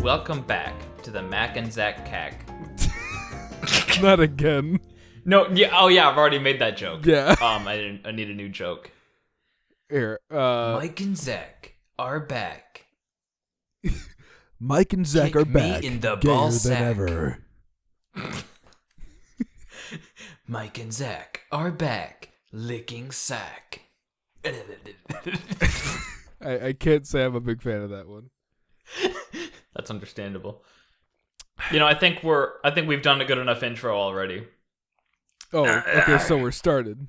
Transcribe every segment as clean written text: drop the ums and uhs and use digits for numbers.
Welcome back to the Mac and Zach cack. Not again. No, yeah, I've already made that joke. Yeah. I need a new joke. Here, Mike and Zach are back. Mike and Zach Kick are me back. in the gayer ball than sack. ever. Mike and Zach are back, licking sack. I can't say I'm a big fan of that one. That's understandable. You know, I think we've done a good enough intro already. Oh, okay, so we're started.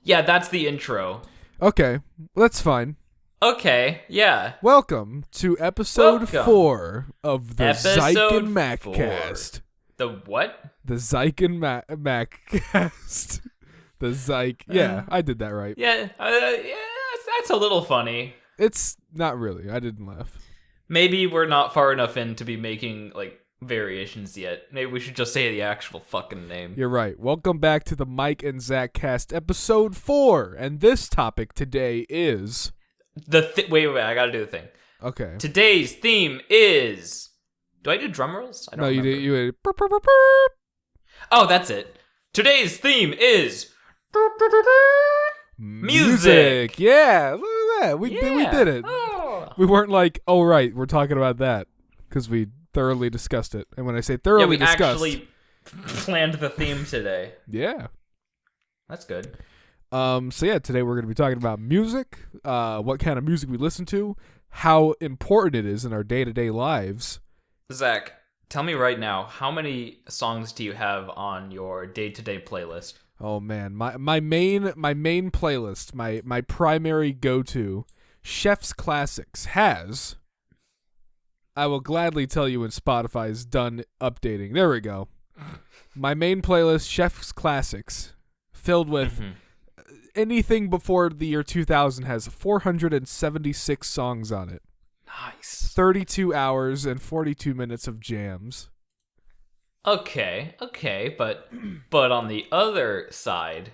Yeah, that's the intro. Okay, that's fine. Okay, yeah. Welcome to episode 4 of the Zyke and 4. Maccast. The what? The Zyke and Maccast. The Zyke. Yeah, I did that right. Yeah, that's a little funny. It's not really. I didn't laugh. Maybe we're not far enough in to be making, like, variations yet. Maybe we should just say the actual fucking name. You're right. Welcome back to the Mike and Zach cast, episode 4. And this topic today is... Wait, I gotta do the thing. Okay. Today's theme is... Do I do drum rolls? I don't remember. You did. Oh, that's it. Today's theme is... Music. Yeah, look at that. We did it. Oh. We weren't like, oh, right, we're talking about that. Because we thoroughly discussed it. And when I say thoroughly discussed... actually planned the theme today. Yeah. That's good. So yeah, today we're going to be talking about music, what kind of music we listen to, how important it is in our day-to-day lives. Zach, tell me right now, how many songs do you have on your day-to-day playlist? Oh man, my main playlist, my primary go-to, Chef's Classics, has... I will gladly tell you when Spotify's done updating. There we go. My main playlist, Chef's Classics, filled with anything before the year 2000, has 476 songs on it. Nice. 32 hours and 42 minutes of jams. Okay, but on the other side,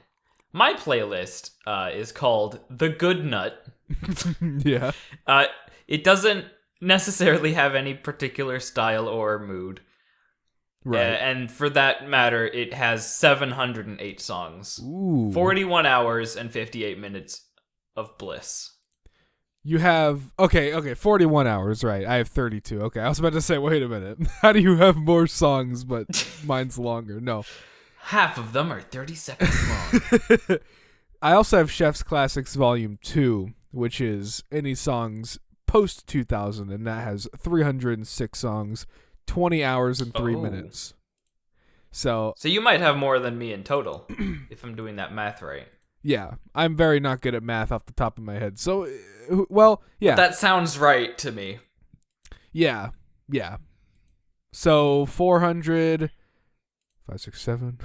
my playlist is called The Good Nut. Yeah. It doesn't necessarily have any particular style or mood. Right. And for that matter, it has 708 songs. Ooh. 41 hours and 58 minutes of bliss. You have... Okay, 41 hours, right. I have 32. Okay, I was about to say, wait a minute. How do you have more songs, but mine's longer? No. Half of them are 30 seconds long. I also have Chef's Classics Volume 2, which is any songs post-2000, and that has 306 songs, 20 hours and 3 minutes. So you might have more than me in total, if I'm doing that math right. Yeah, I'm very not good at math off the top of my head. So, well, yeah. That sounds right to me. Yeah. So 400, 5, 6, 7.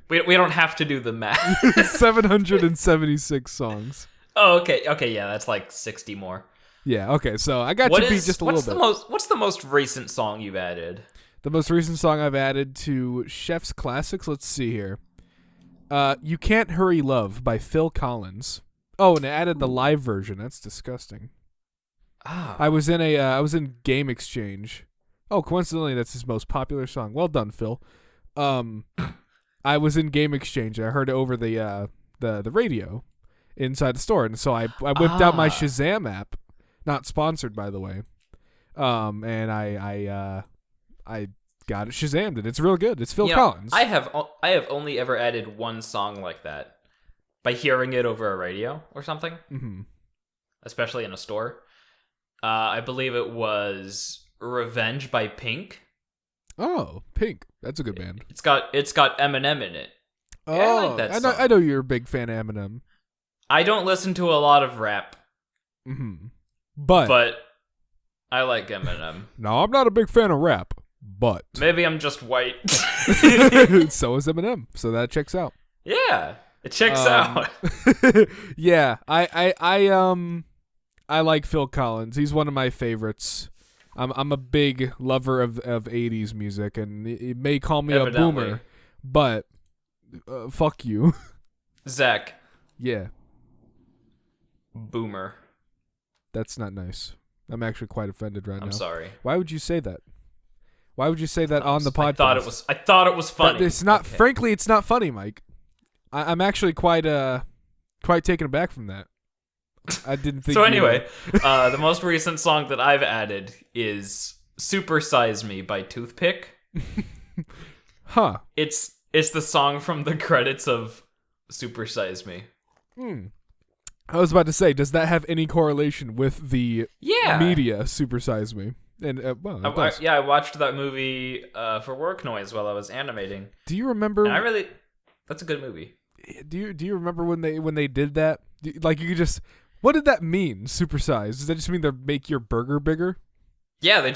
We don't have to do the math. 776 songs. Oh, okay, yeah, that's like 60 more. Yeah, okay, so I got you beat just a little bit. What's the most recent song you've added? The most recent song I've added to Chef's Classics, let's see here. You Can't Hurry Love by Phil Collins. Oh, and I added the live version. That's disgusting. Ah. I was in Game Exchange. Oh, coincidentally, that's his most popular song. Well done, Phil. I was in Game Exchange. And I heard it over the radio inside the store, and so I whipped out my Shazam app. Not sponsored, by the way. And I got it Shazammed, and it's real good. It's Phil Collins. I have only ever added one song like that by hearing it over a radio or something. Mm-hmm. Especially in a store. I believe it was Revenge by Pink. Oh, Pink. That's a good band. It's got Eminem in it. Oh, yeah, I like that song. I know you're a big fan of Eminem. I don't listen to a lot of rap. Mm-hmm. But I like Eminem. No, I'm not a big fan of rap, but maybe I'm just white. So is Eminem, so that checks out. Yeah, it checks out. Yeah, I like Phil Collins. He's one of my favorites. I'm a big lover of 80s music, and it may call me a boomer, but fuck you. Zach. Yeah. Boomer. That's not nice. I'm actually quite offended right now. I'm sorry. Why would you say that? Why would you say that on the podcast? I thought it was funny. It's not. Okay. Frankly, it's not funny, Mike. I'm actually quite taken aback from that. I didn't think. So anyway, the most recent song that I've added is "Super Size Me" by Toothpick. Huh. It's the song from the credits of Super Size Me. I was about to say, does that have any correlation with the media Super Size Me? And well, I watched that movie for work noise while I was animating. Do you remember? And that's a good movie. Do you remember when they did that? Like, you could just, what did that mean? Supersize? Does that just mean they make your burger bigger? Yeah, they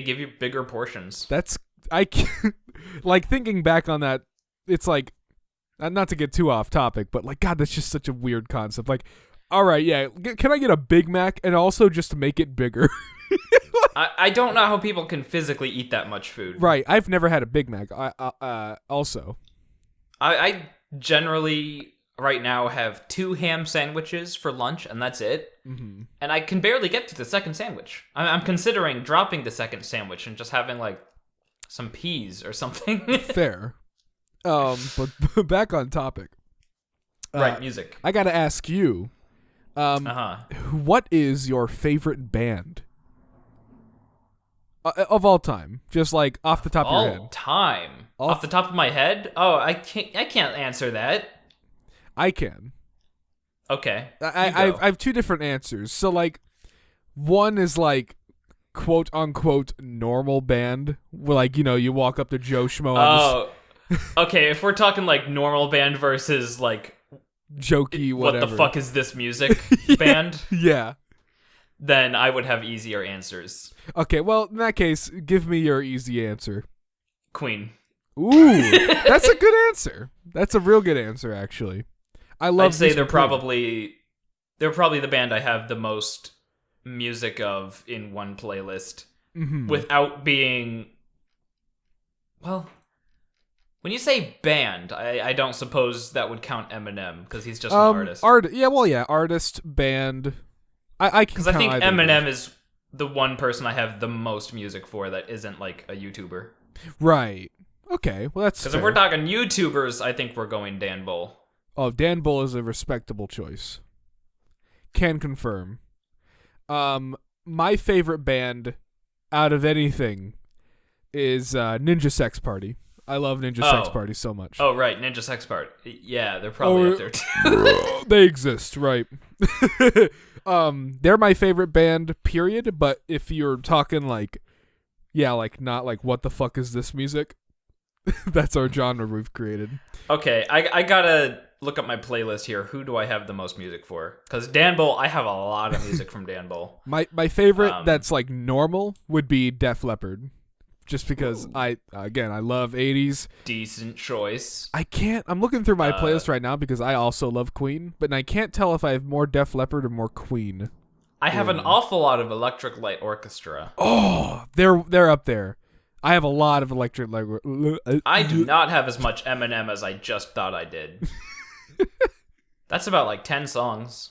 give you bigger portions. Like, thinking back on that, it's like, not to get too off topic, but like, God, that's just such a weird concept. Like, all right, yeah, can I get a Big Mac and also just make it bigger? I don't know how people can physically eat that much food. Right, I've never had a Big Mac. I generally right now have 2 ham sandwiches for lunch, and that's it. Mm-hmm. And I can barely get to the second sandwich. I'm considering dropping the second sandwich and just having like some peas or something. Fair. But back on topic. Right, music. I gotta ask you, what is your favorite band of all time? Just like off the top of your head. All time. Off the top of my head? Oh, I can't answer that. I can. Okay. I have 2 different answers. So like, one is like, quote unquote normal band, where like, you walk up to Joe Schmo. Okay. If we're talking like normal band versus like jokey, whatever. What the fuck is this music band? Yeah. Then I would have easier answers. Okay, well, in that case, give me your easy answer. Queen. Ooh, that's a good answer. That's a real good answer, actually. I'd say they're probably the band I have the most music of in one playlist, without being, well, when you say band, I don't suppose that would count Eminem, because he's just an artist. Artist, band. I can, because I think Eminem is the one person I have the most music for that isn't like a YouTuber. Right. Okay. Well, that's because if we're talking YouTubers, I think we're going Dan Bull. Oh, Dan Bull is a respectable choice. Can confirm. My favorite band out of anything is Ninja Sex Party. I love Ninja Sex Party so much. Oh, right. Ninja Sex Party. Yeah, they're probably up there too. They exist, right. They're my favorite band, period. But if you're talking like, not like, what the fuck is this music? That's our genre we've created. Okay, I gotta look up my playlist here. Who do I have the most music for? Because Dan Bull, I have a lot of music from Dan Bull. My favorite that's like normal would be Def Leppard. Just because I love 80s. Decent choice. I'm looking through my playlist right now because I also love Queen, but I can't tell if I have more Def Leppard or more Queen. I have an awful lot of Electric Light Orchestra. Oh, they're up there. I have a lot of Electric Light. I do not have as much Eminem as I just thought I did. That's about like 10 songs.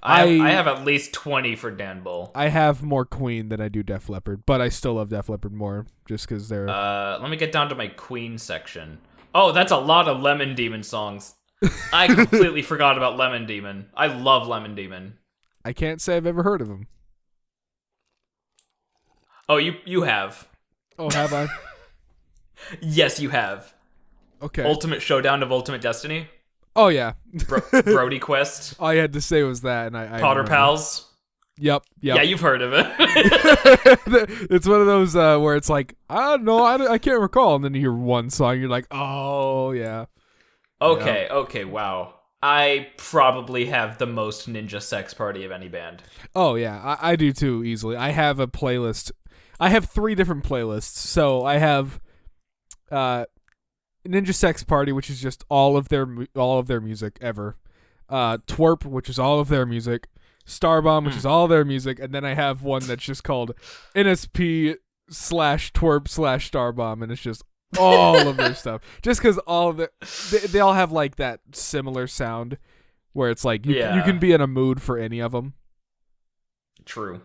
I have at least 20 for Dan Bull. I have more Queen than I do Def Leppard, but I still love Def Leppard more just because they're... Let me get down to my Queen section. Oh, that's a lot of Lemon Demon songs. I completely forgot about Lemon Demon. I love Lemon Demon. I can't say I've ever heard of him. Oh, you have. Oh, have I? Yes, you have. Okay. Ultimate Showdown of Ultimate Destiny. Oh, yeah. Brody Quest. All I had to say was that, and I Potter Pals. Yep. Yeah, you've heard of it. It's one of those where it's like, I don't know, I can't recall, and then you hear one song, you're like, oh, yeah. Okay, wow. I probably have the most Ninja Sex Party of any band. Oh, yeah, I do too, easily. I have a playlist. I have 3 different playlists. So I have Ninja Sex Party, which is just all of their music ever. Twerp, which is all of their music. Starbomb, which is all their music, and then I have one that's just called NSP/Twerp/Starbomb, and it's just all of their stuff. Just because all of they all have like that similar sound, where it's like you can be in a mood for any of them. True.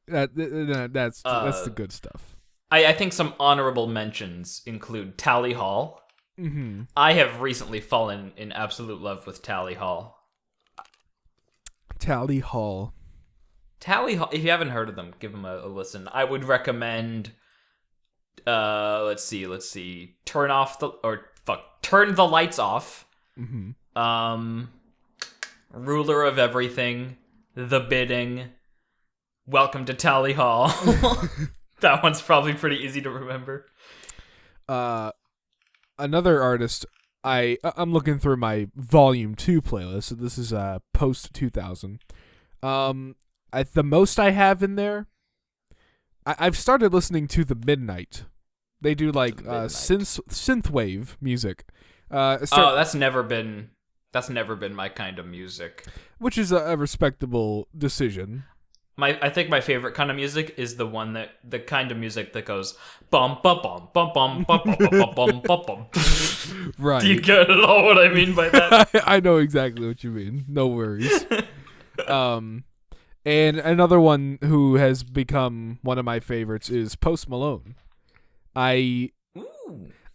That's the good stuff. I think some honorable mentions include Tally Hall. Mm-hmm. I have recently fallen in absolute love with Tally Hall. Tally Hall. Tally Hall, if you haven't heard of them, give them a listen. I would recommend, let's see, Turn the Lights Off. Mm-hmm. Ruler of Everything, The Bidding, Welcome to Tally Hall. That one's probably pretty easy to remember. Another artist, I'm looking through my Volume 2 playlist, so this is post 2000. The most I have in there, I've started listening to The Midnight. They do like synthwave music. That's never been my kind of music. Which is a respectable decision. I think my favorite kind of music is the kind of music that goes bum bum bum bum bum bum bum bum bum bum. Right. Do you get at all what I mean by that? I know exactly what you mean. No worries. And another one who has become one of my favorites is Post Malone. I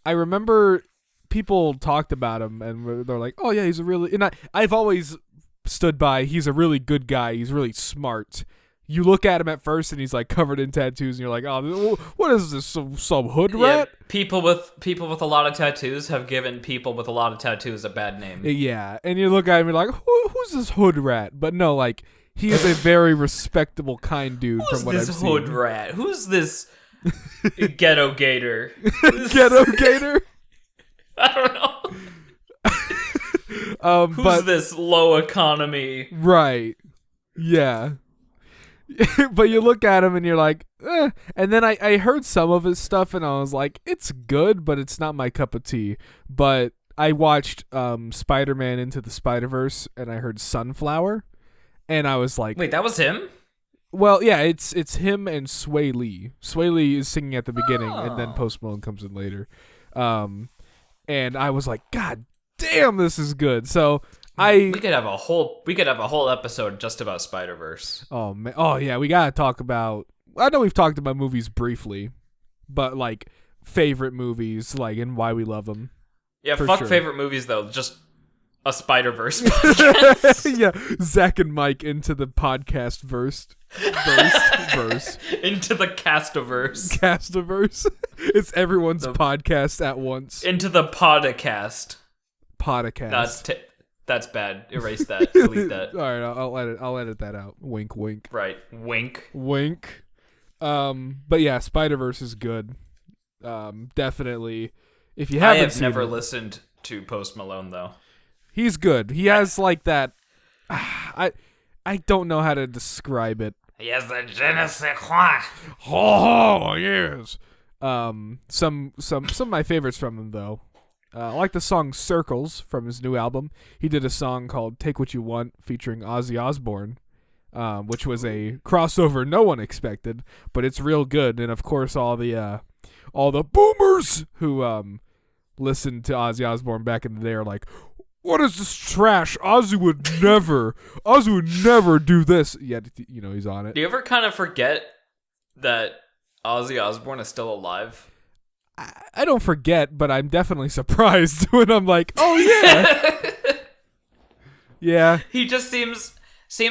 remember people talked about him and they're like, "Oh yeah, he's a really..." And I've always stood by. He's a really good guy. He's really smart. You look at him at first, and he's like covered in tattoos, and you're like, "Oh, what is this? Some hood rat?" Yeah, people with a lot of tattoos have given people with a lot of tattoos a bad name. Yeah, and you look at him, and you're like, "Who's this hood rat?" But no, like he is a very respectable, kind dude. From what I've seen. Who's this hood rat? Who's this ghetto gator? Ghetto gator? I don't know. Who's this low economy? Right. Yeah. But you look at him and you're like, eh. And then I heard some of his stuff and I was like, it's good, but it's not my cup of tea. But I watched Spider-Man Into the Spider-Verse and I heard Sunflower and I was like, wait, that was him? Well, yeah, it's him and Sway Lee. Sway Lee is singing at the beginning and then Post Malone comes in later. And I was like, God damn, this is good. So we could have a whole episode just about Spider-Verse. Oh man, oh yeah, we gotta talk about. I know we've talked about movies briefly, but like favorite movies, like and why we love them. Yeah, fuck sure. Favorite movies though. Just a Spider-Verse podcast. Yeah, Zach and Mike into the podcast verse. Into the castaverse. Castaverse. It's everyone's podcast at once. Into the podcast. Podcast. That's bad. Erase that. Delete that. All right, I'll edit that out. Wink, wink. Right. Wink. Wink. But yeah, Spider-Verse is good. Definitely. If you haven't, I have never listened to Post Malone though. He's good. He has like that. I don't know how to describe it. He has the je ne sais quoi. Oh yes. Some of my favorites from him though. I like the song Circles from his new album. He did a song called Take What You Want featuring Ozzy Osbourne, which was a crossover no one expected, but it's real good. And of course, all the boomers who listened to Ozzy Osbourne back in the day are like, what is this trash? Ozzy would never do this. Yet, he's on it. Do you ever kind of forget that Ozzy Osbourne is still alive? I don't forget, but I'm definitely surprised when I'm like, oh yeah. Yeah. He just seems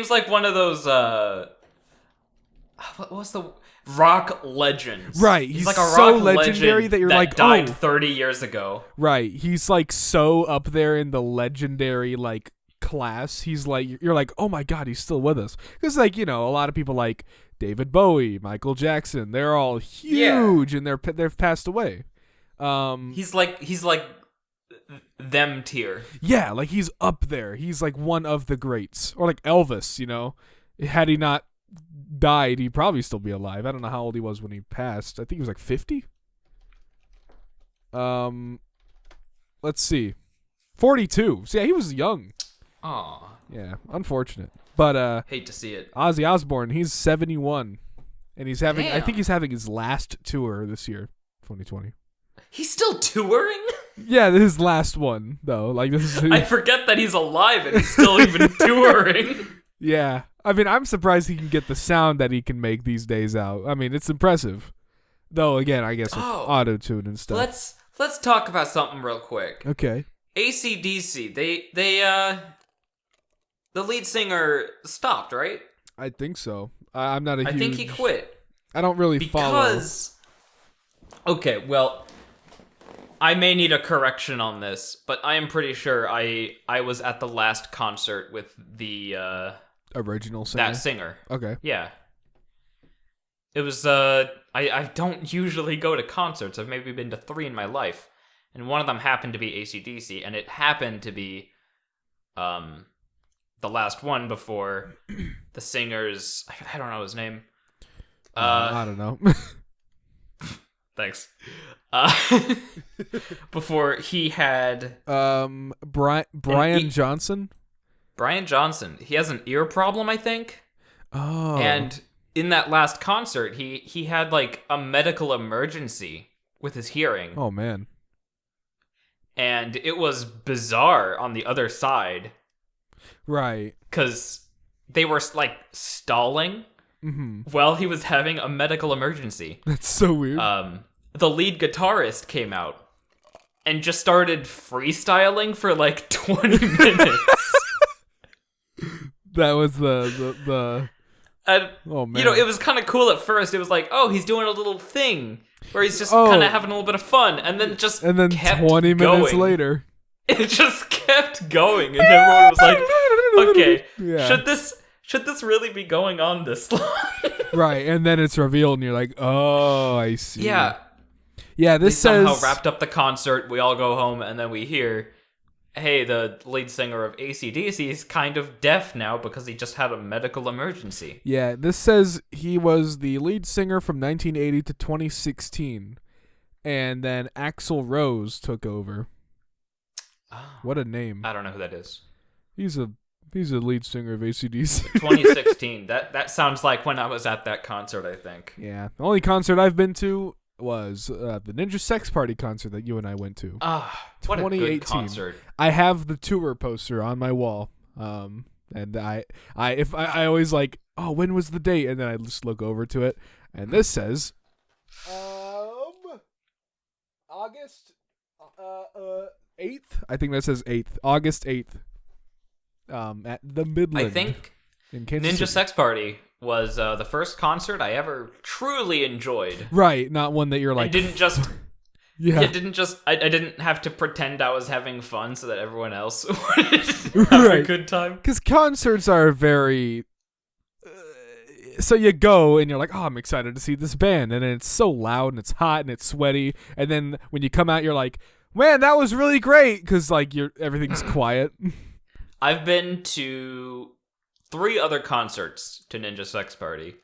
like one of those what's the rock legends. Right. He's like a so rock legendary that you're that like, died 30 years ago. Right. He's like so up there in the legendary like class. He's like, you're like, oh my God, he's still with us. Because like, a lot of people like David Bowie, Michael Jackson, they're all huge and they've passed away. He's like them tier. Yeah, like he's up there. He's like one of the greats. Or like Elvis, Had he not died, he'd probably still be alive. I don't know how old he was when he passed. I think he was like 50. Let's see. 42. So yeah, he was young. Aw. Yeah, unfortunate. But hate to see it. Ozzy Osbourne, he's 71. And he's having Damn. I think he's having his last tour this year, 2020. He's still touring? Yeah, his last one though. Like this is I forget that he's alive and he's still even touring. Yeah. I mean, I'm surprised he can get the sound that he can make these days out. I mean, it's impressive. Though again, I guess with auto-tune and stuff. Let's talk about something real quick. Okay. AC/DC, the lead singer stopped, right? I think so. I'm not a huge... I think he quit. I don't really follow. Okay, well, I may need a correction on this, but I am pretty sure I was at the last concert with the original singer. That singer. Okay. Yeah. It was I don't usually go to concerts. I've maybe been to 3 in my life, and one of them happened to be AC/DC, and it happened to be the last one before the singer's, I don't know his name. I don't know. Thanks. Before he had Brian Johnson. Brian Johnson. He has an ear problem, I think. Oh. And in that last concert, he had like a medical emergency with his hearing. Oh man. And it was bizarre on the other side. Right. Cuz they were like stalling while he was having a medical emergency. That's so weird. The lead guitarist came out and just started freestyling for like 20 minutes. That was the and, oh man. You know, it was kind of cool at first. It was like, oh, he's doing a little thing where he's just kind of having a little bit of fun, and then kept 20 minutes going. later, it just kept going, and everyone was like, okay, yeah. should this really be going on this long? Right, and then it's revealed, and you're like, oh, I see. Yeah. Yeah, this says... somehow wrapped up the concert, we all go home, and then we hear, hey, the lead singer of AC/DC is kind of deaf now because he just had a medical emergency. Yeah, this says he was the lead singer from 1980 to 2016, and then Axl Rose took over. Oh, what a name. I don't know who that is. He's a lead singer of AC/DC. 2016. That sounds like when I was at that concert, I think. Yeah. The only concert I've been to was the Ninja Sex Party concert that you and I went to. What a good concert. I have the tour poster on my wall. And I always like, oh, when was the date? And then I just look over to it, and this says August 8th. I think that says 8th. August 8th. At the Midland. I think in Kansas Ninja City. Sex Party was the first concert I ever truly enjoyed. Right, not one that you're like... I didn't just... Yeah. It didn't just... I didn't have to pretend I was having fun so that everyone else would have a good time. Because concerts are very... so you go and you're like, oh, I'm excited to see this band. And then it's so loud and it's hot and it's sweaty. And then when you come out, you're like, man, that was really great. Because like everything's quiet. I've been to 3 other concerts to Ninja Sex Party.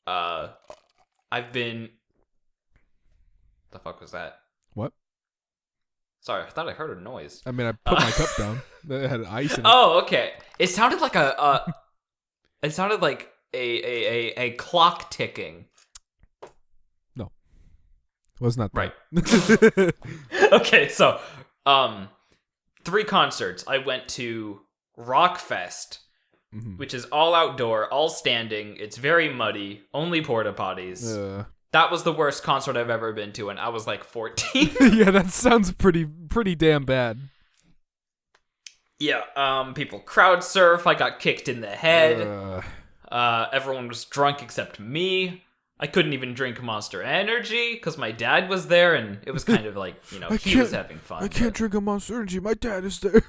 I've been... The fuck was that? What? Sorry, I thought I heard a noise. I mean, I put my cup down. It had ice in it. Oh, okay. It sounded like it sounded like a clock ticking. No, it was not that. Right. Okay, so 3 concerts. I went to Rockfest, which is all outdoor, all standing. It's very muddy, only porta potties. That was the worst concert I've ever been to, and I was like 14. Yeah, that sounds pretty damn bad. Yeah, people crowd surf. I got kicked in the head. Everyone was drunk except me. I couldn't even drink Monster Energy because my dad was there, and it was kind of like, you know, he was having fun. I can't drink a Monster Energy. My dad is there.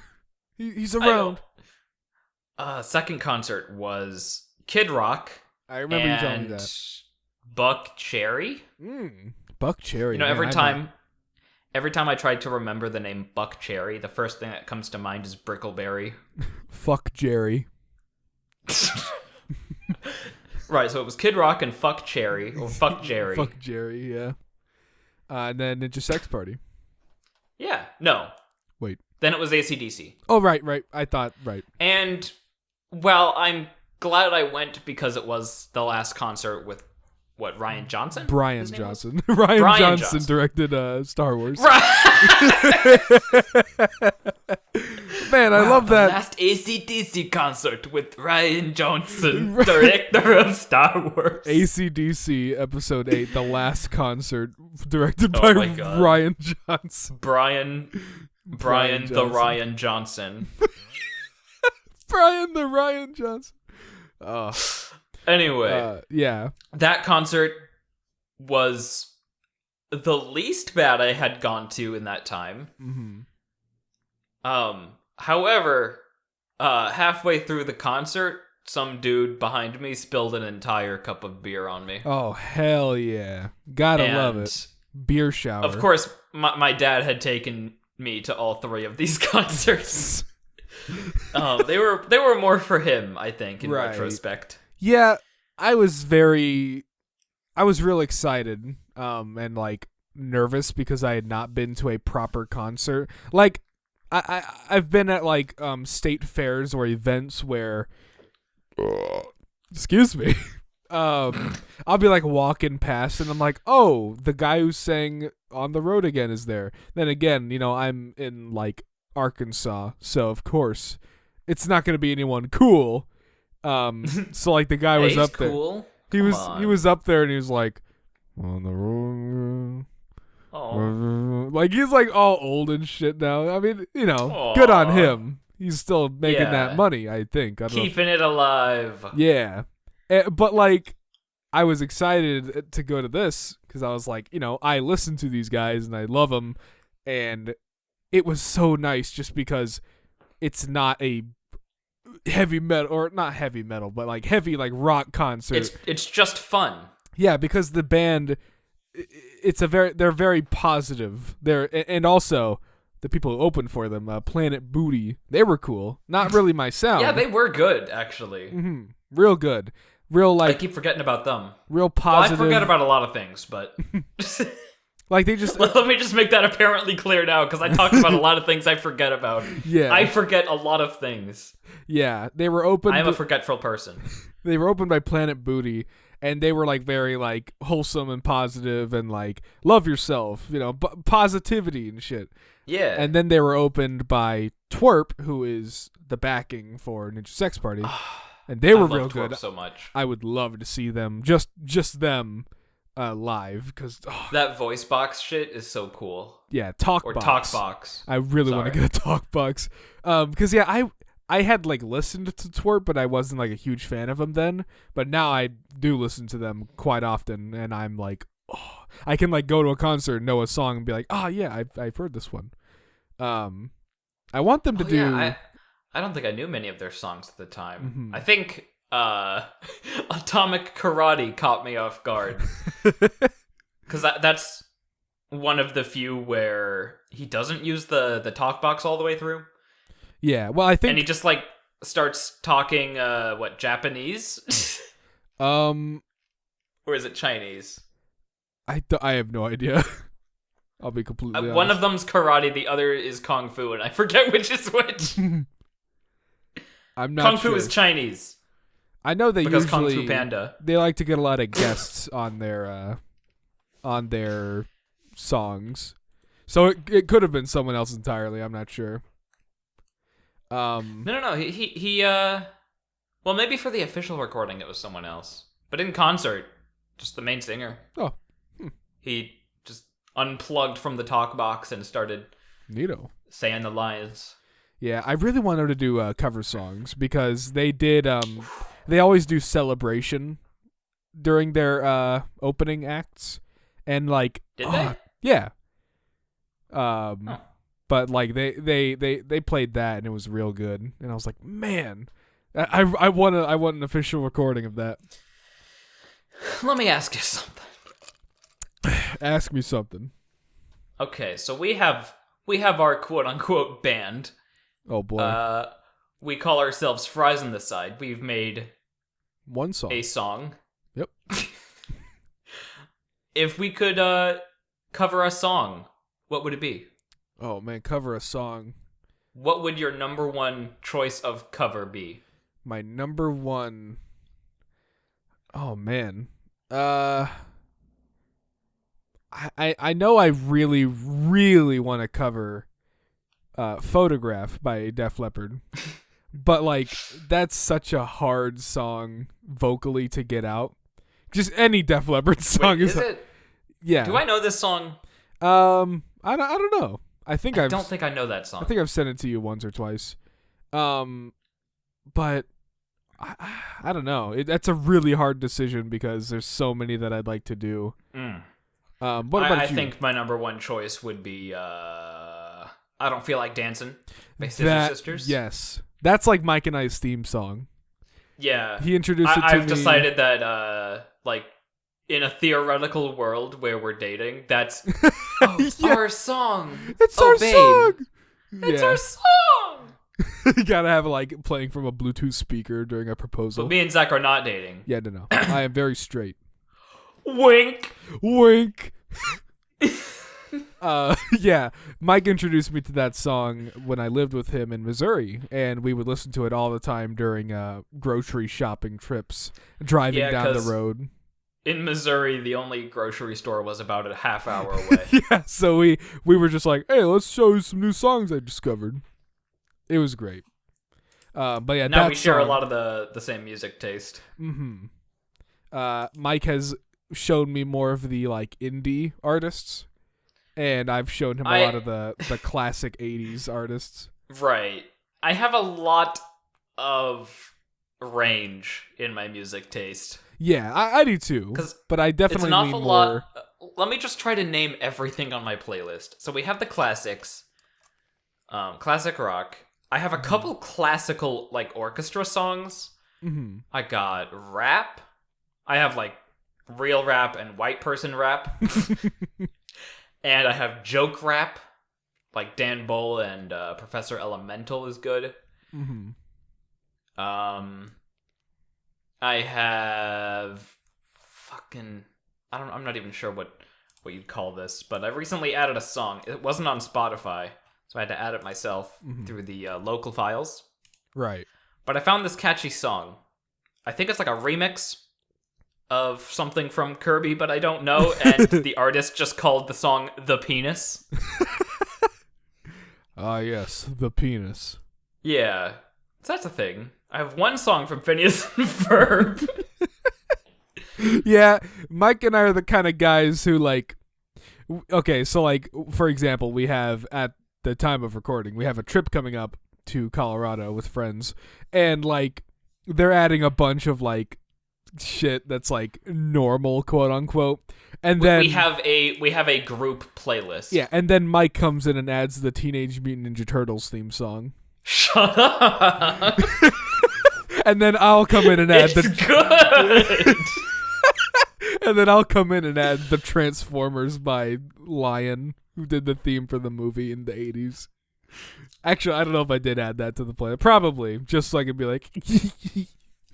He's around. Second concert was Kid Rock. I remember you telling me that. Buck Cherry. Buck Cherry. You know, every time I tried to remember the name Buck Cherry, the first thing that comes to mind is Brickleberry. Fuck Jerry. Right, so it was Kid Rock and Fuck Cherry, or Fuck Jerry. Fuck Jerry, yeah. And then Ninja Sex Party. Yeah, no. Wait. Then it was AC/DC. Oh, right. I thought, right. And, well, I'm glad I went because it was the last concert with, what, Ryan Johnson? Brian Johnson. Ryan Johnson directed Star Wars. Right. Man, I love that. Last AC/DC concert with Ryan Johnson, director of Star Wars. AC/DC episode 8, the last concert, directed by Ryan Johnson. Brian the Ryan Johnson. Brian the Ryan Johnson. Anyway, yeah, that concert was the least bad I had gone to in that time. Mm-hmm. However, halfway through the concert, some dude behind me spilled an entire cup of beer on me. Oh, hell yeah. Gotta love it. Beer shower. Of course, my dad had taken me to all 3 of these concerts. They were more for him, I think, in retrospect. Yeah, I was real excited, and like nervous because I had not been to a proper concert. Like, I've been at like state fairs or events where, excuse me, I'll be like walking past and I'm like, oh, the guy who sang On the Road Again is there. Then again, I'm in like Arkansas, so of course it's not gonna be anyone cool. So like the guy was up cool. there. He was up there and he was like, on the road. Oh. Like he's like all old and shit now. I mean, good on him. He's still making that money, I think. Keeping it alive. Yeah. But like I was excited to go to this because I was like, I listen to these guys and I love them, and it was so nice just because it's not a heavy metal, or not heavy metal, but like heavy like rock concert. It's just fun. Yeah, because the band, they're very positive. And also the people who opened for them, Planet Booty, they were cool. Not really my sound. Yeah, they were good actually. Mm-hmm. Real good. Real like. I keep forgetting about them. Real positive. Well, I forget about a lot of things, but. Like they just let me just make that apparently clear now, because I talk about a lot of things I forget about. Yeah, I forget a lot of things. Yeah, they were open. I am a forgetful person. They were opened by Planet Booty, and they were like very like wholesome and positive and like love yourself, positivity and shit. Yeah. And then they were opened by Twerp, who is the backing for Ninja Sex Party, and they were real good. So much. I would love to see them, just them. Live, because that voice box shit is so cool. Yeah, Talkbox. I really want to get a Talkbox. Because I had like listened to Twerp, but I wasn't like a huge fan of them then. But now I do listen to them quite often, and I'm like, I can like go to a concert, know a song, and be like, yeah, I've heard this one. I want them to do. Yeah, I don't think I knew many of their songs at the time. Mm-hmm. I think. Atomic Karate caught me off guard, because that's one of the few where he doesn't use the talk box all the way through. Yeah, well, I think, and he just like starts talking Japanese, or is it Chinese? I have no idea. I'll be completely honest. One of them's karate, the other is kung fu, and I forget which is which. I'm not Kung sure. fu is Chinese. I know they because usually Kung Fu Panda. They like to get a lot of guests on their songs, so it could have been someone else entirely. I'm not sure. No. He well, maybe for the official recording it was someone else, but in concert, just the main singer. Oh, he just unplugged from the talk box and started neato saying the lines. Yeah, I really wanted to do cover songs because they did. They always do Celebration during their opening acts, and like, did they? Yeah. But like they played that and it was real good, and I was like, man, I want an official recording of that. Let me ask you something. Ask me something. Okay, so we have our quote unquote band. Oh boy. We call ourselves Fries on the Side. We've made one song. A song. Yep. If we could cover a song, what would it be? Oh man, cover a song. What would your number one choice of cover be? My number one. Oh man. I know I really, really want to cover Photograph by Def Leppard. But, like, that's such a hard song vocally to get out. Just any Def Leppard song. Wait, is it? Yeah. Do I know this song? I don't know. I don't think I know that song. I think I've sent it to you once or twice. But I don't know. That's a really hard decision because there's so many that I'd like to do. What about I you? think my number one choice would be I Don't Feel Like Dancing by Scissor Sisters. Yes. That's like Mike and I's theme song. Yeah. He introduced it to me. I've decided that, like, in a theoretical world where we're dating, that's our song. It's our song. It's our song. You gotta have it, like, playing from a Bluetooth speaker during a proposal. But me and Zach are not dating. Yeah, no. I am very straight. Wink. Wink. Yeah, Mike introduced me to that song when I lived with him in Missouri, and we would listen to it all the time during grocery shopping trips, driving down the road. In Missouri, the only grocery store was about a half hour away. Yeah, so we were just like, hey, let's show you some new songs I discovered. It was great. But yeah, now we share a lot of the same music taste. Mike has shown me more of the, like, indie artists. And I've shown him a lot of the classic 80s artists. Right. I have a lot of range in my music taste. Yeah, I do too. But I definitely it's an awful need lot. more. Let me just try to name everything on my playlist. So we have the classics. Classic rock. I have a couple classical, like, orchestra songs. Mm-hmm. I got rap. I have, like, real rap and white person rap. And I have joke rap, like Dan Bull and Professor Elemental is good. Mm-hmm. I have I'm not even sure what you'd call this, but I recently added a song. It wasn't on Spotify, so I had to add it myself through the local files. Right. But I found this catchy song. I think it's like a remix of something from Kirby, but I don't know, and the artist just called the song The Penis. Ah, yes, The Penis. Yeah, so that's a thing. I have one song from Phineas and Ferb. Yeah, Mike and I are the kind of guys who, like, okay, so, like, for example, we have, at the time of recording, we have a trip coming up to Colorado with friends, and, like, they're adding a bunch of, like, shit that's, like, normal, quote unquote, and then we have a group playlist. Yeah, and then Mike comes in and adds the Teenage Mutant Ninja Turtles theme song. Shut up. And then I'll come in and add good. And then I'll come in and add the Transformers by Lion, who did the theme for the movie in the 80s. Actually, I don't know if I did add that to the playlist. Probably, just so I could be like...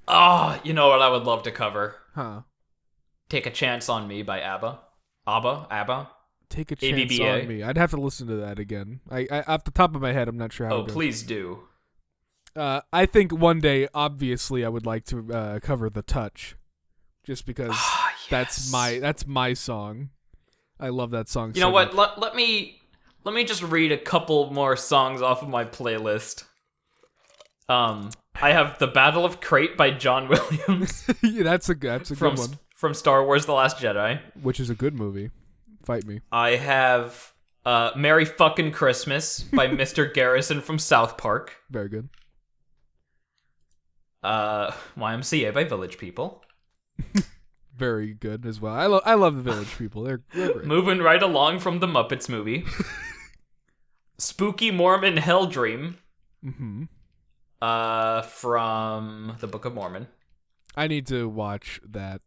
Oh, you know what I would love to cover? Huh. Take a Chance on Me by ABBA. ABBA? Take a Chance ABBA. on Me. I'd have to listen to that again. I off the top of my head, I'm not sure how it goes. Please do. I think one day, obviously, I would like to cover The Touch. Just because yes. that's my song. I love that song You know what? Let me just read a couple more songs off of my playlist. I have The Battle of Crate by John Williams. Yeah, that's a good one. From Star Wars The Last Jedi. Which is a good movie. Fight me. I have Merry Fucking Christmas by Mr. Garrison from South Park. Very good. YMCA by Village People. Very good as well. I love the Village People. They're great. Moving right along from the Muppets movie. Spooky Mormon Hell Dream. Mm-hmm. From the Book of Mormon. I need to watch that.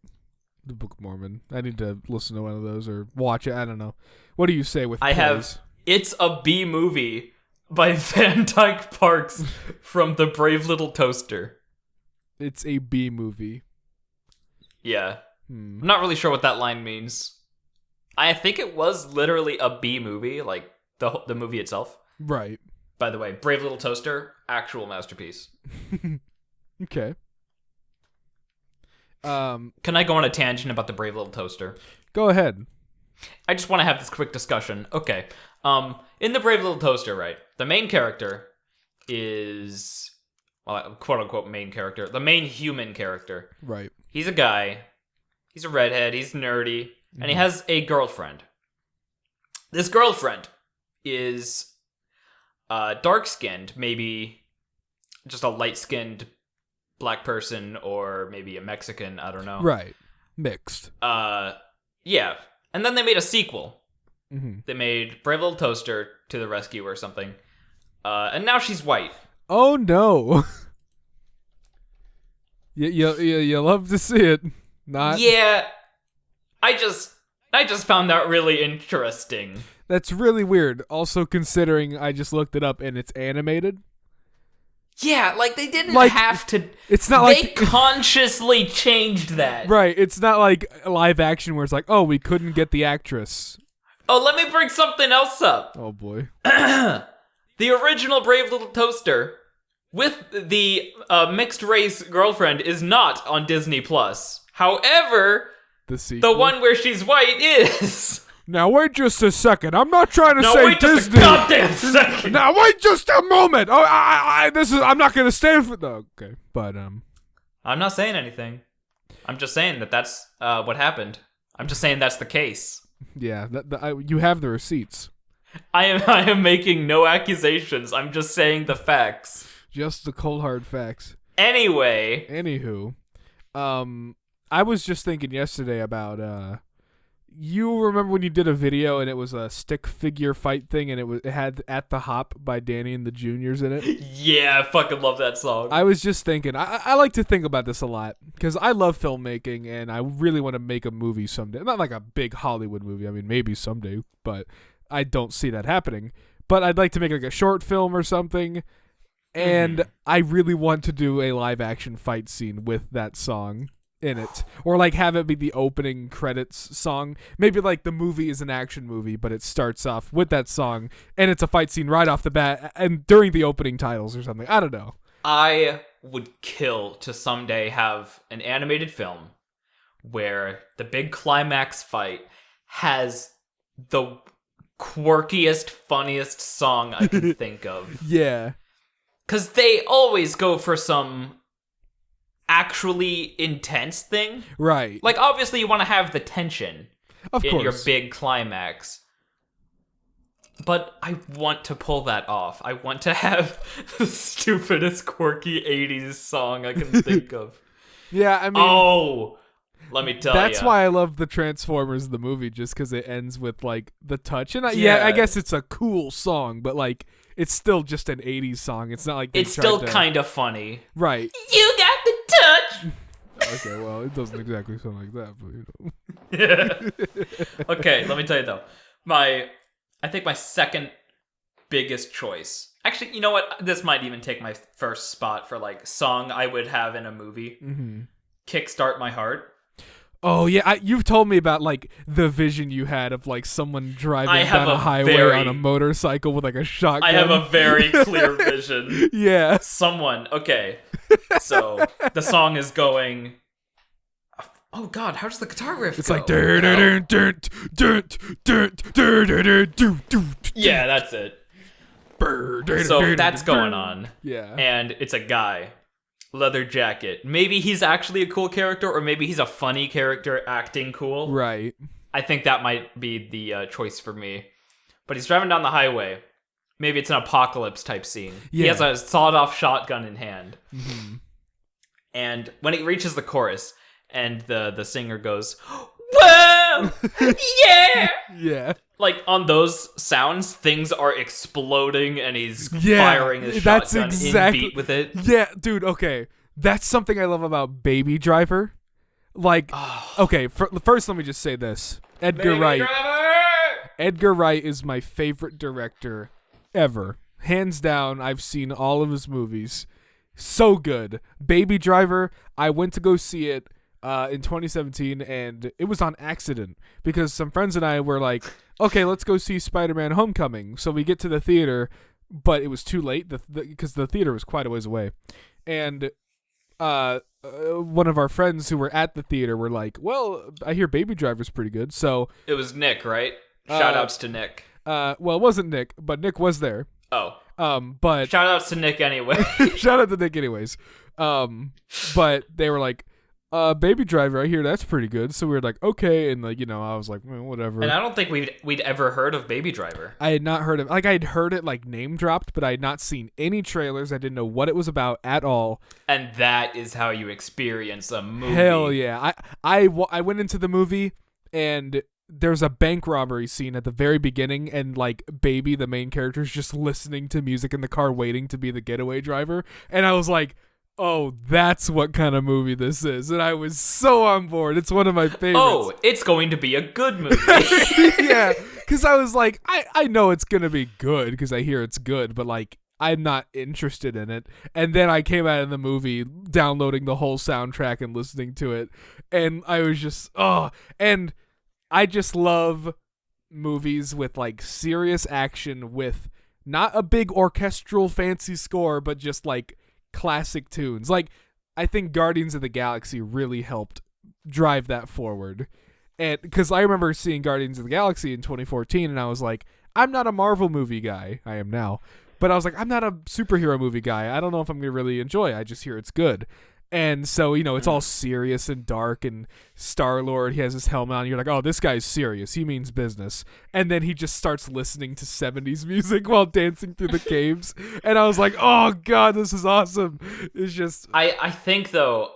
The Book of Mormon. I need to listen to one of those or watch it. I don't know. What do you say with have It's a B Movie by Van Dyke Parks from The Brave Little Toaster. It's a B movie. Yeah. I'm not really sure what that line means. I think it was literally a B movie, like the movie itself. Right. By the way, Brave Little Toaster, actual masterpiece. Okay. Can I go on a tangent about the Brave Little Toaster? Go ahead. I just want to have this quick discussion. Okay. In the Brave Little Toaster, right, the main character is, well, quote-unquote main character, the main human character. Right. He's a guy. He's a redhead. He's nerdy. And he has a girlfriend. This girlfriend is dark-skinned, maybe just a light-skinned black person, or maybe a Mexican, I don't know. Right. Mixed. Yeah. And then they made a sequel. Mm-hmm. They made Brave Little Toaster to the Rescue or something. And now she's white. Oh, no. You love to see it. Not. Yeah. I just found that really interesting. That's really weird. Also, considering I just looked it up and it's animated. Yeah, like they didn't have to. It's not they consciously changed that. Right. It's not like live action where it's like, oh, we couldn't get the actress. Oh, let me bring something else up. Oh boy. The original Brave Little Toaster with the mixed race girlfriend is not on Disney Plus. However, the one where she's white is. Now wait just a second. I'm not trying to say wait Disney. Just a goddamn second. Now wait just a moment. Oh, I'm not gonna stand for. Okay, but I'm not saying anything. I'm just saying that's what happened. I'm just saying that's the case. Yeah, you have the receipts. I am making no accusations. I'm just saying the facts. Just the cold hard facts. Anywho, I was just thinking yesterday about you remember when you did a video and it was a stick figure fight thing and it had At the Hop by Danny and the Juniors in it? Yeah, I fucking love that song. I was just thinking, I like to think about this a lot because I love filmmaking and I really want to make a movie someday. Not like a big Hollywood movie. I mean, maybe someday, but I don't see that happening. But I'd like to make like a short film or something. And I really want to do a live action fight scene with that song in it, or like have it be the opening credits song. Maybe like the movie is an action movie, but it starts off with that song and it's a fight scene right off the bat and during the opening titles or something. I don't know. I would kill to someday have an animated film where the big climax fight has the quirkiest, funniest song I can think of. Yeah. 'Cause they always go for some actually intense thing. Right. Like, obviously, you want to have the tension of in course. your big climax. But I want to pull that off. I want to have the stupidest, quirky 80s song I can think of. Yeah, I mean... Oh! Let me tell you. That's why I love the Transformers, the movie, just because it ends with, like, the touch. And yeah, I guess it's a cool song, but, like, it's still just an 80s song. It's not like it's still kind of funny. Right. You got the touch! Okay, well, it doesn't exactly sound like that, but, you know. Yeah. Okay, let me tell you, though. I think my second biggest choice... Actually, you know what? This might even take my first spot for, like, song I would have in a movie. Mm-hmm. Kickstart My Heart. Oh, yeah, you've told me about, like, the vision you had of, like, someone driving down a highway on a motorcycle with, like, a shotgun. I have a very clear vision. Yeah. Okay. So, the song is going... Oh, God, how does the guitar riff it's go? Like... Yeah, that's it. So, that's going on. Yeah. And it's a guy. Leather jacket. Maybe he's actually a cool character, or maybe he's a funny character acting cool. Right. I think that might be the choice for me. But he's driving down the highway. Maybe it's an apocalypse type scene. Yeah. He has a sawed-off shotgun in hand. Mm-hmm. And when he reaches the chorus, and the singer goes, "Whoa! Yeah!" Yeah. Like, on those sounds, things are exploding, and he's firing his shotgun in beat with it. Yeah, dude, okay. That's something I love about Baby Driver. Like, okay, first let me just say this. Edgar Wright. Edgar Wright is my favorite director ever. Hands down, I've seen all of his movies. So good. Baby Driver, I went to go see it in 2017, and it was on accident because some friends and I were like, okay, let's go see Spider-Man Homecoming. So we get to the theater, but it was too late because the theater was quite a ways away. And one of our friends who were at the theater were like, well, I hear Baby Driver's pretty good. So it was Nick, right? Shout outs to Nick. Well, it wasn't Nick, but Nick was there. Oh. But shout outs to Nick anyway. shout out to Nick anyways. But they were like, Baby Driver, I hear that's pretty good. So we were like, okay, and like, I was like, well, whatever. And I don't think we'd ever heard of Baby Driver. I had not heard of, like, I'd heard it like name dropped, but I had not seen any trailers. I didn't know what it was about at all. And that is how you experience a movie. Hell yeah! I went into the movie and there's a bank robbery scene at the very beginning, and like Baby, the main character, is just listening to music in the car, waiting to be the getaway driver, and I was like, oh, that's what kind of movie this is. And I was so on board. It's one of my favorites. Oh, it's going to be a good movie. Yeah, because I was like, I know it's going to be good because I hear it's good, but like, I'm not interested in it. And then I came out of the movie downloading the whole soundtrack and listening to it. And I was just, and I just love movies with like serious action with not a big orchestral fancy score, but just like classic tunes. Like, I think Guardians of the Galaxy really helped drive that forward. And because I remember seeing Guardians of the Galaxy in 2014 and I was like, I'm not a Marvel movie guy. I am now. But I was like, I'm not a superhero movie guy. I don't know if I'm going to really enjoy it. I just hear it's good. And so, it's all serious and dark, and Star-Lord, he has his helmet on, and you're like, oh, this guy's serious. He means business. And then he just starts listening to 70s music while dancing through the caves. And I was like, oh, God, this is awesome. It's just... I think, though,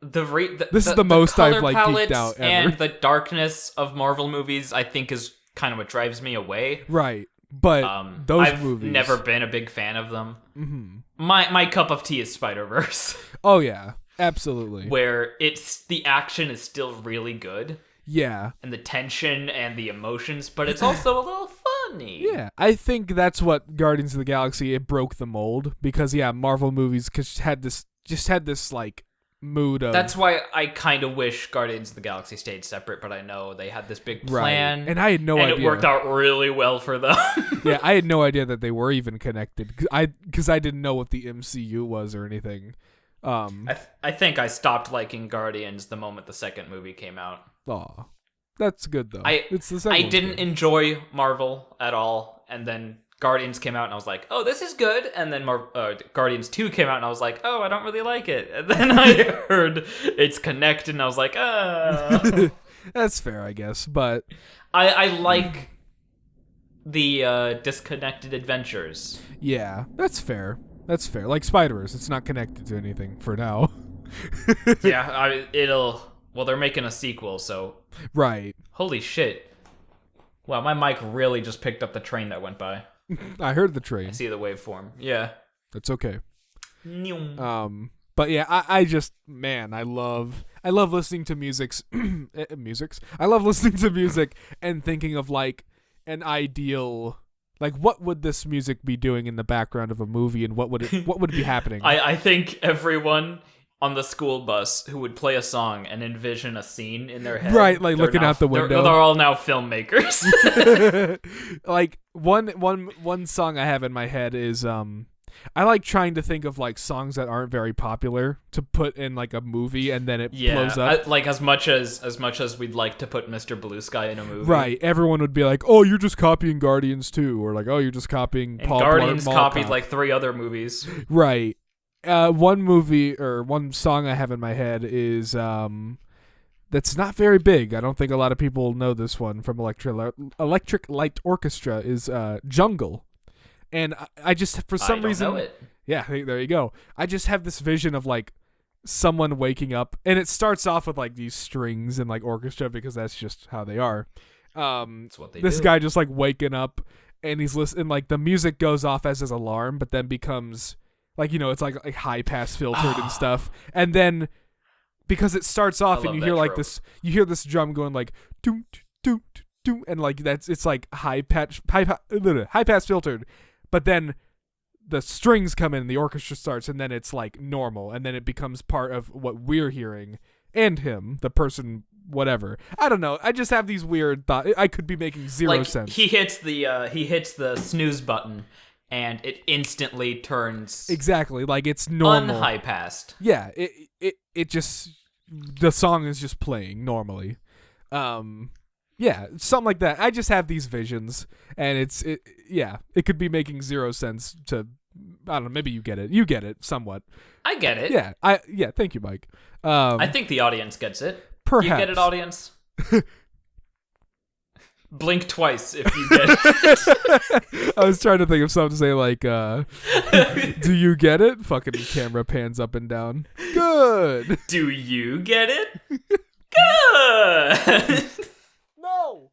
this is the most I've, like, geeked out ever. And the darkness of Marvel movies, I think, is kind of what drives me away. Right. But I've movies... never been a big fan of them. Mm-hmm. My cup of tea is Spider-Verse. Oh, yeah. Absolutely. Where the action is still really good. Yeah. And the tension and the emotions, but it's also a little funny. Yeah. I think that's what Guardians of the Galaxy, it broke the mold. Because, yeah, Marvel movies just had this, like, mood of... That's why I kind of wish Guardians of the Galaxy stayed separate, but I know they had this big plan. Right. And I had no idea. And it worked out really well for them. Yeah, I had no idea that they were even connected. Because I didn't know what the MCU was or anything. I think I stopped liking Guardians the moment the second movie came out. Aw. That's good, though. It's the second I didn't enjoy Marvel at all, and then Guardians came out and I was like, oh, this is good. And then Guardians 2 came out and I was like, oh, I don't really like it. And then I heard it's connected and I was like, That's fair, I guess. But I like the disconnected adventures. Yeah, that's fair. That's fair. Like Spider-Verse, it's not connected to anything for now. Yeah, well, they're making a sequel, so. Right. Holy shit. Wow, my mic really just picked up the train that went by. I heard the train. I see the waveform. Yeah. That's okay. But yeah, I just, man, I love listening to I love listening to music and thinking of like an ideal, like what would this music be doing in the background of a movie, and what would be happening? I think everyone on the school bus who would play a song and envision a scene in their head, right, like looking out the window. They're all now filmmakers. Like one song I have in my head is I like trying to think of like songs that aren't very popular to put in like a movie, and then it blows up. Like as much as we'd like to put Mr. Blue Sky in a movie, right? Everyone would be like, "Oh, you're just copying Guardians 2," or like, "Oh, you're just copying." And Guardians copied like 3 other movies, right? One movie or one song I have in my head is that's not very big. I don't think a lot of people know this one from Electric Light Orchestra is Jungle. And I just, for some reason, know it. Yeah, there you go. I just have this vision of like someone waking up, and it starts off with like these strings and like orchestra because that's just how they are. That's what they this do. Guy just like waking up, and he's listening. Like the music goes off as his alarm, but then becomes like it's like high pass filtered and stuff, and then because it starts off and you hear like this, you hear this drum going like doom doom doom, and like it's like high pass filtered. But then the strings come in and the orchestra starts, and then it's like normal, and then it becomes part of what we're hearing, and him, the person, whatever. I don't know. I just have these weird thoughts. I could be making zero sense. He hits the snooze button, and it instantly turns exactly like it's normal. Unhigh passed. Yeah. It just the song is just playing normally. Yeah, something like that. I just have these visions, and it could be making zero sense to, I don't know, maybe you get it. You get it, somewhat. I get it. Yeah, thank you, Mike. I think the audience gets it. Perhaps. You get it, audience? Blink twice if you get it. I was trying to think of something to say like, do you get it? Fucking camera pans up and down. Good. Do you get it? Good. No.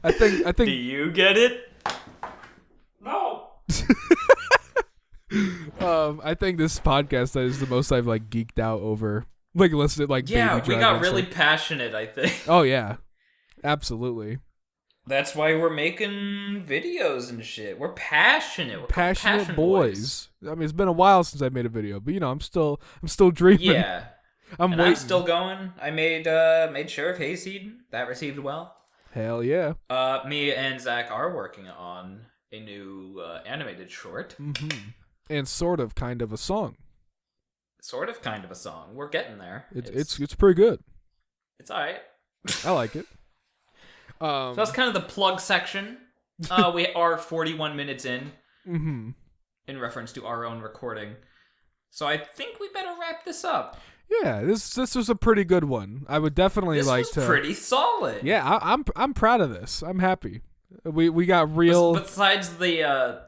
I think. Do you get it? No. I think this podcast is the most I've like geeked out over. Like listening, like yeah, Baby we got Driver really passionate. I think. Oh yeah, absolutely. That's why we're making videos and shit. We're passionate. We're passionate boys. I mean, it's been a while since I made a video, but you know, I'm still dreaming. Yeah, I'm still going. I made Sheriff Hayseed. That received well. Hell yeah. Me and Zach are working on a new animated short. Mm-hmm. And sort of, kind of a song. Sort of, kind of a song. We're getting there. It's pretty good. It's alright. I like it. So that's kind of the plug section. We are 41 minutes in. Mm-hmm. In reference to our own recording. So I think we better wrap this up. Yeah, this was a pretty good one. I would definitely like to. This was pretty solid. Yeah, I'm proud of this. I'm happy. We got real. Besides the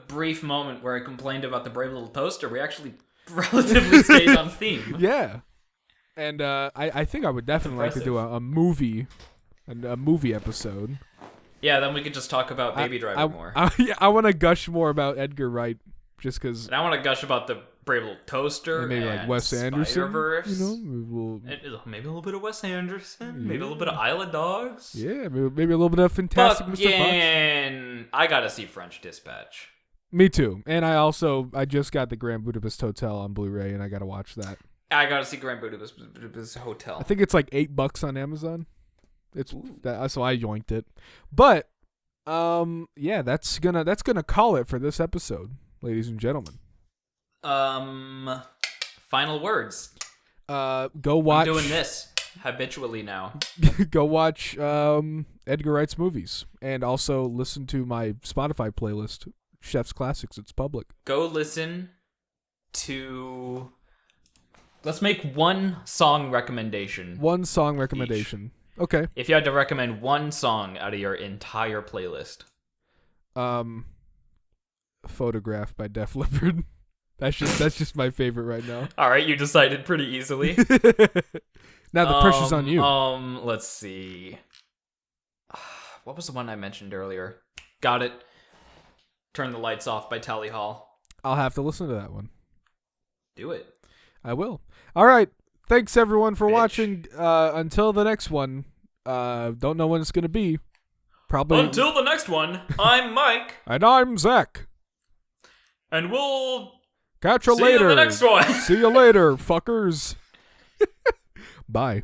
brief moment where I complained about the Brave Little Toaster, we actually relatively stayed on theme. Yeah, and I think I would definitely like to do a movie episode. Yeah, then we could just talk about Baby Driver more. I want to gush more about Edgar Wright, just because. And I want to gush about the Brave Little Toaster and maybe like Wes Anderson, Spider-Verse. Maybe a little bit of Wes Anderson, maybe a little bit of Isle of Dogs. Yeah, maybe a little bit of Fantastic Mr. Fox. And I gotta see French Dispatch. Me too. And I just got the Grand Budapest Hotel on Blu-ray, and I gotta watch that. I gotta see Grand Budapest Hotel. I think it's like $8 on Amazon. It's that, so I yoinked it. But yeah, that's gonna call it for this episode, ladies and gentlemen. Final words. Go watch. I'm doing this habitually now. Go watch Edgar Wright's movies, and also listen to my Spotify playlist, Chef's Classics. It's public. Go listen to. Let's make one song recommendation. One song recommendation. Each. Okay. If you had to recommend one song out of your entire playlist. Photograph by Def Leppard. That's just my favorite right now. All right, you decided pretty easily. Now the pressure's on you. Let's see. What was the one I mentioned earlier? Got it. Turn the Lights Off by Tally Hall. I'll have to listen to that one. Do it. I will. All right. Thanks everyone for watching. Until the next one. Don't know when it's gonna be. Probably. Until the next one. I'm Mike. And I'm Zach. And we'll catch you later. See you in the next one. See you later, fuckers. Bye.